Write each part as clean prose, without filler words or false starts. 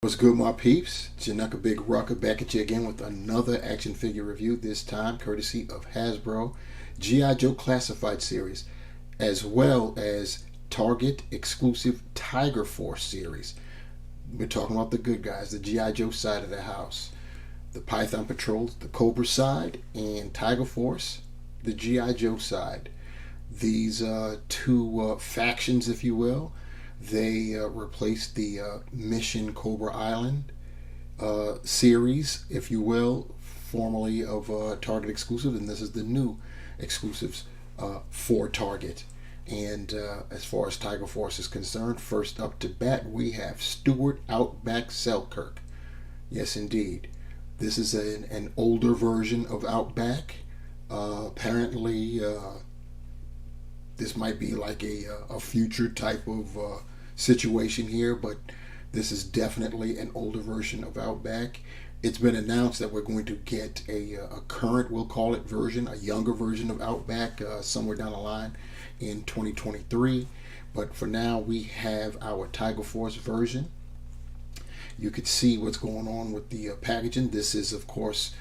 What's good, my peeps? Janaka Big Rucker back at you again with another action figure review, this time courtesy of Hasbro G.I. Joe Classified series, as well as Target exclusive Tiger Force series. We're talking about the good guys, the G.I. Joe side of the house. The Python Patrol, the Cobra side, and Tiger Force, the G.I. Joe side. These two factions, if you will, they replaced the Mission Cobra Island series, if you will, formerly of Target exclusive, and this is the new exclusives for Target. And as far as Tiger Force is concerned, first up to bat we have Stuart, Outback, Selkirk. Yes, indeed. This is an older version of Outback. Apparently, this might be like a future type of situation here, but this is definitely an older version of Outback. It's been announced that we're going to get a current, we'll call it, version, a younger version of Outback somewhere down the line in 2023. But for now, we have our Tiger Force version. You could see what's going on with the packaging. This is, of course,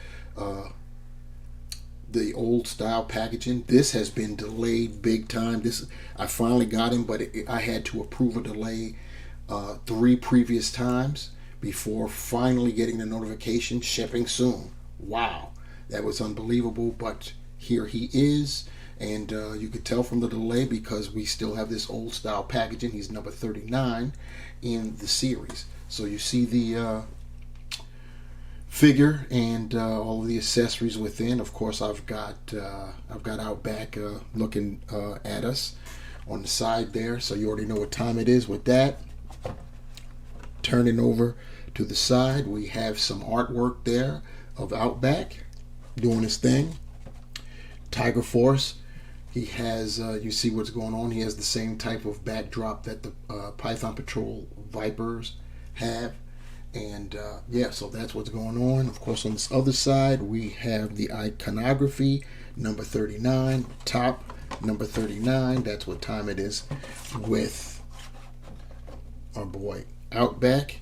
the old style packaging. This has been delayed big time. This, I finally got him, but I had to approve a delay 3 previous times before finally getting the notification, shipping soon. Wow, that was unbelievable, but here he is. And you could tell from the delay because we still have this old style packaging. He's number 39 in the series. So you see the figure and all of the accessories within. Of course, I've got Outback looking at us on the side there, so you already know what time it is with that. Turning over to the side, we have some artwork there of Outback doing his thing. Tiger Force, he has, you see what's going on. He has the same type of backdrop that the Python Patrol Vipers have. And yeah, so that's what's going on. Of course, on this other side, we have the iconography, number 39, top, number 39. That's what time it is with our boy Outback.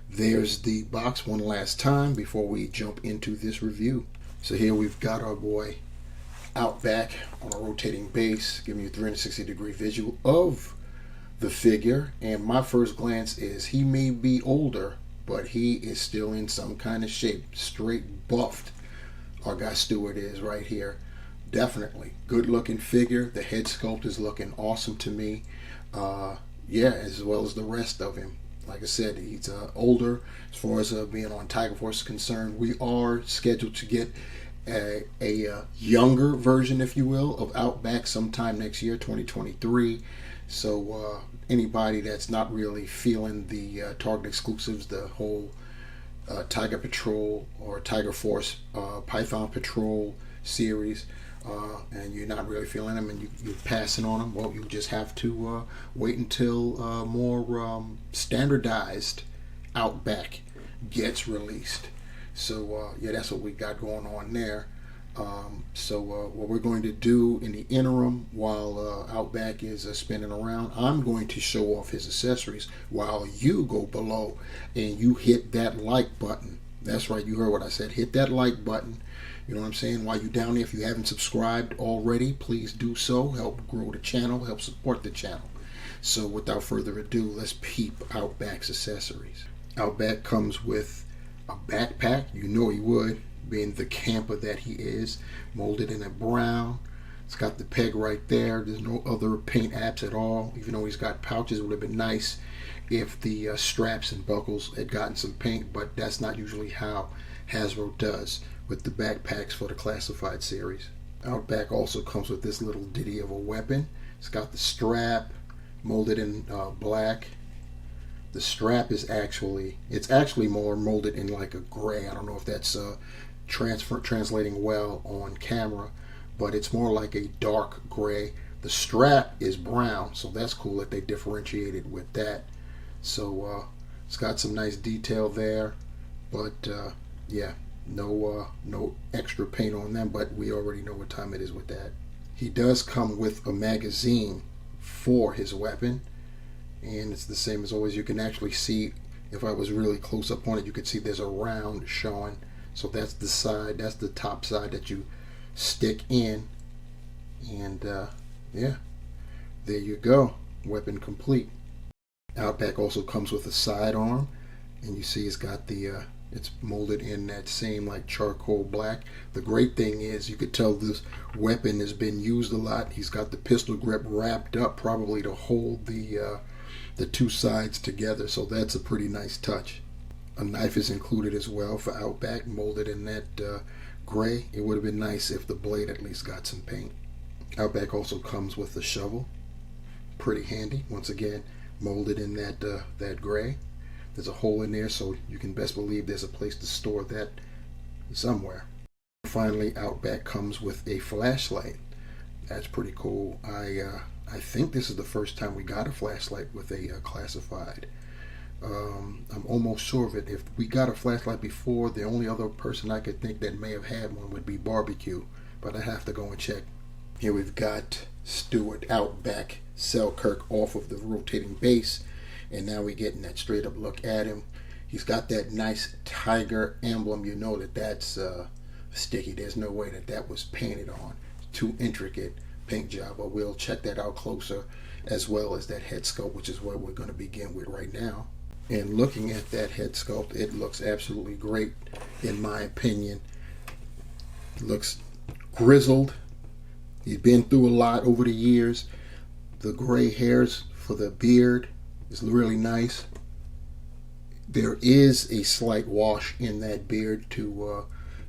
There's the box one last time before we jump into this review. So here we've got our boy Outback on a rotating base, giving you a 360-degree visual of the figure. And my first glance is he may be older, but he is still in some kind of shape. Straight buffed. Our guy Stuart is right here. Definitely. Good looking figure. The head sculpt is looking awesome to me. Yeah, as well as the rest of him. Like I said, he's older. As far as being on Tiger Force is concerned, we are scheduled to get a younger version, if you will, of Outback sometime next year, 2023. So anybody that's not really feeling the Target exclusives, the whole Tiger Patrol or Tiger Force Python Patrol series, and you're not really feeling them and you're passing on them, well, you just have to wait until more standardized Outback gets released. So yeah, that's what we got going on there. So what we're going to do in the interim while Outback is spinning around, I'm going to show off his accessories while you go below and you hit that like button. That's right, you heard what I said. Hit that like button. You know what I'm saying? While you're down there, if you haven't subscribed already, please do so. Help grow the channel, help support the channel. So without further ado, let's peep Outback's accessories. Outback comes with a backpack. You know he would, being the camper that he is, molded in a brown. It's got the peg right there. There's no other paint apps at all. Even though he's got pouches, it would have been nice if the straps and buckles had gotten some paint, but that's not usually how Hasbro does with the backpacks for the classified series. Outback also comes with this little ditty of a weapon. It's got the strap molded in black. The strap is actually more molded in like a gray. I don't know if that's translating well on camera, but it's more like a dark gray. The strap is brown, so that's cool that they differentiated with that. So it's got some nice detail there, but yeah, no extra paint on them, but we already know what time it is with that. He does come with a magazine for his weapon, and it's the same as always. You can actually see If I was really close up on it, you could see there's a round showing. So that's the side, that's the top side that you stick in. And yeah, there you go, weapon complete. Outback also comes with a sidearm, and you see it's got the it's molded in that same like charcoal black. The great thing is you could tell this weapon has been used a lot. He's got the pistol grip wrapped up probably to hold the two sides together, so that's a pretty nice touch. A knife is included as well for Outback, molded in that gray. It would have been nice if the blade at least got some paint. Outback also comes with a shovel, pretty handy. Once again, molded in that gray. There's a hole in there, so you can best believe there's a place to store that somewhere. Finally, Outback comes with a flashlight. That's pretty cool. I think this is the first time we got a flashlight with a classified. I'm almost sure of it. If we got a flashlight before, the only other person I could think that may have had one would be Barbecue, but I have to go and check. Here we've got Stuart, Outback, Selkirk off of the rotating base, and now we're getting that straight up look at him. He's got that nice tiger emblem. You know that that's sticky. There's no way that that was painted on. It's too intricate paint job, but we'll check that out closer, as well as that head sculpt, which is what we're going to begin with right now. And looking at that head sculpt, it looks absolutely great in my opinion. It looks grizzled. He's been through a lot over the years. The gray hairs for the beard is really nice. There is a slight wash in that beard to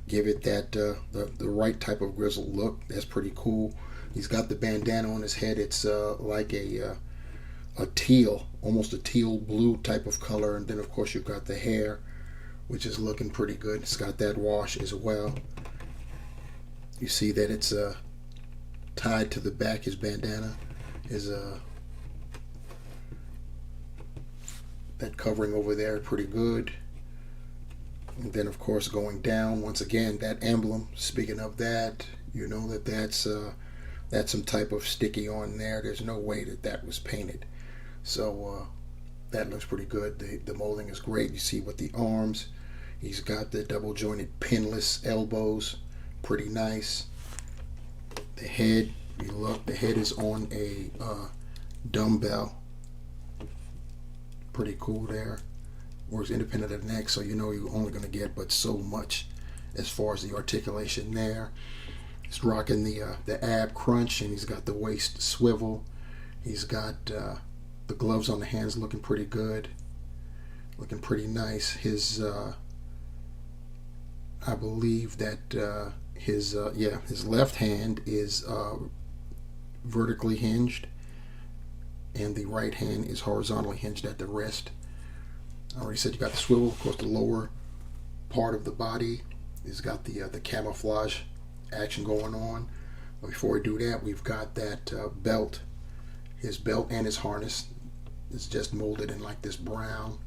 give it that the right type of grizzled look. That's pretty cool. He's got the bandana on his head. It's like a teal, almost a teal blue type of color. And then of course you've got the hair, which is looking pretty good. It's got that wash as well. You see that it's tied to the back. His bandana is that covering over there pretty good. And then of course going down, once again, that emblem, speaking of that, you know that that's some type of sticky on there. There's no way that that was painted. So that looks pretty good. The molding is great. You see with the arms, he's got the double jointed pinless elbows, pretty nice. The head, you look, the head is on a dumbbell, pretty cool there. Works independent of the neck, so you know you're only going to get but so much as far as the articulation there. He's rocking the ab crunch, and he's got the waist swivel. He's got the gloves on the hands looking pretty good, looking pretty nice. His I believe that his left hand is vertically hinged, and the right hand is horizontally hinged at the wrist. I already said you got the swivel. Of course, the lower part of the body has got the camouflage action going on. But before we do that, we've got that belt. His belt and his harness is just molded in like this brown,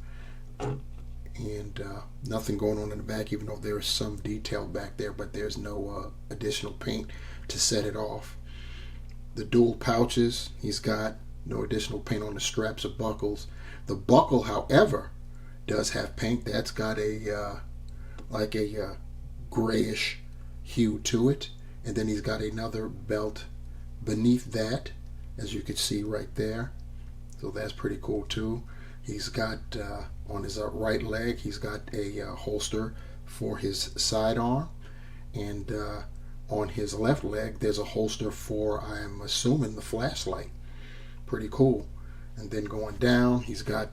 and nothing going on in the back, even though there is some detail back there, but there's no additional paint to set it off. The dual pouches, he's got no additional paint on the straps or buckles. The buckle, however, does have paint. That's got a like a grayish hue to it, and then he's got another belt beneath that, as you can see right there. So that's pretty cool too. He's got on his right leg, he's got a holster for his sidearm, and on his left leg there's a holster for, I'm assuming, the flashlight. Pretty cool. And then going down, he's got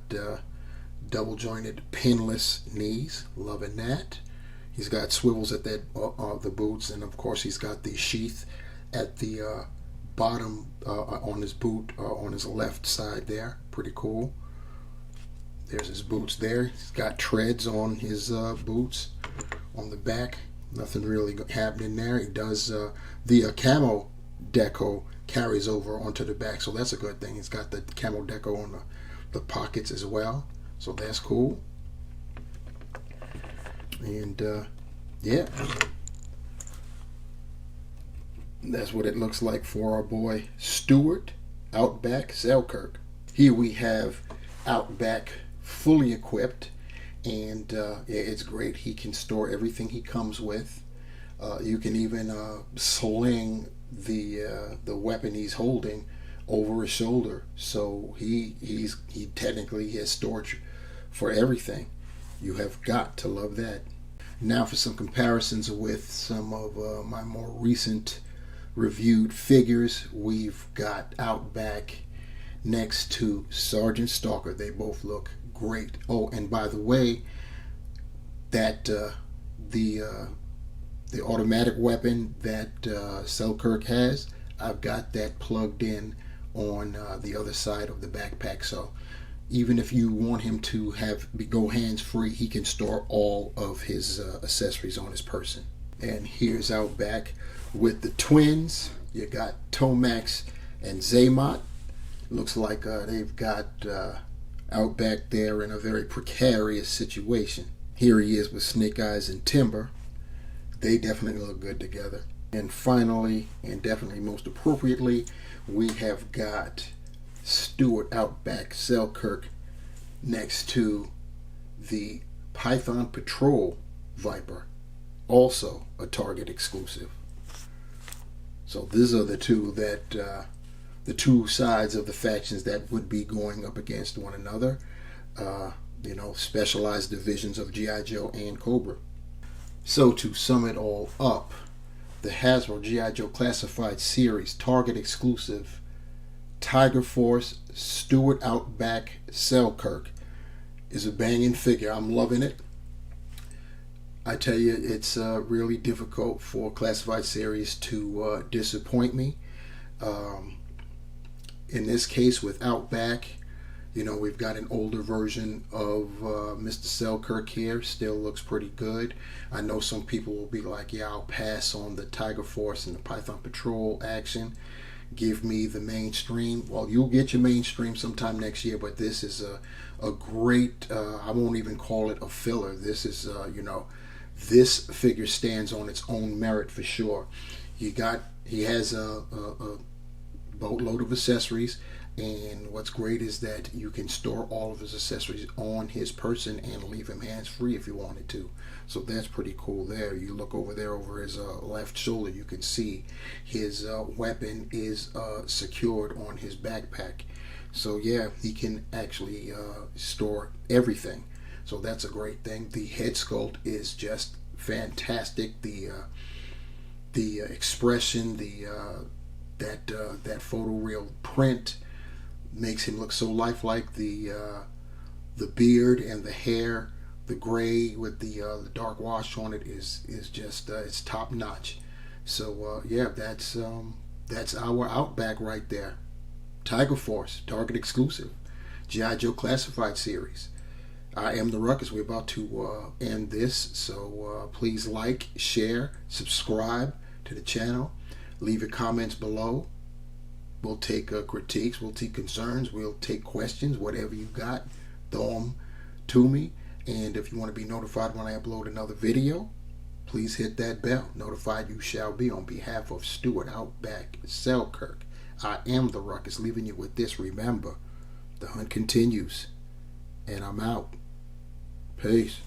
double jointed pinless knees, loving that. He's got swivels at that the boots, and of course he's got the sheath at the bottom on his boot on his left side there. Pretty cool. There's his boots there. He's got treads on his boots on the back. Nothing really happening there. He does the camo deco carries over onto the back, so that's a good thing. He's got the camo deco on the pockets as well, so that's cool. And yeah, that's what it looks like for our boy Stuart, Outback, Selkirk. Here we have Outback fully equipped. and it's great. He can store everything he comes with. You can even sling the weapon he's holding over his shoulder, so he technically has storage for everything. You have got to love that. Now for some comparisons with some of my more recent reviewed figures. We've got Outback next to Sergeant Stalker. They both look great. Oh, and by the way, that the automatic weapon that Selkirk has, I've got that plugged in on the other side of the backpack. So even if you want him to go hands free, he can store all of his accessories on his person. And here's Outback with the twins. You got Tomax and Zaymot. Looks like they've got Outback there in a very precarious situation. Here he is with Snake Eyes and Timber. They definitely look good together. And finally, and definitely most appropriately, we have got Stuart Outback Selkirk next to the Python Patrol Viper, also a Target exclusive. So these are the two the two sides of the factions that would be going up against one another. Specialized divisions of G.I. Joe and Cobra. So to sum it all up, the Hasbro G.I. Joe Classified Series Target exclusive Tiger Force Stuart Outback Selkirk is a banging figure. I'm loving it. I tell you, it's really difficult for Classified Series to disappoint me. In this case with Outback, we've got an older version of Mr. Selkirk here. Still looks pretty good. I know some people will be like, yeah, I'll pass on the Tiger Force and the Python Patrol action. Give me the mainstream. Well, you'll get your mainstream sometime next year, but this is a great, I won't even call it a filler. This is, this figure stands on its own merit for sure. He has a boatload of accessories. And what's great is that you can store all of his accessories on his person and leave him hands-free if you wanted to. So that's pretty cool there. You look over there over his left shoulder, you can see his weapon is secured on his backpack. So yeah, he can actually store everything. So that's a great thing. The head sculpt is just fantastic. The expression, that photoreal print makes him look so lifelike. The beard and the hair, the gray with the dark wash on it is just it's top notch. So yeah, that's our Outback right there. Tiger Force Target exclusive G.I. Joe Classified Series. I am the Ruckus. We're about to end this, so please like, share, subscribe to the channel. Leave your comments below. We'll take critiques, we'll take concerns, we'll take questions, whatever you got, throw them to me. And if you want to be notified when I upload another video, please hit that bell. Notified you shall be. On behalf of Stuart Outback Selkirk, I am the Ruckus, leaving you with this. Remember, the hunt continues, and I'm out. Peace.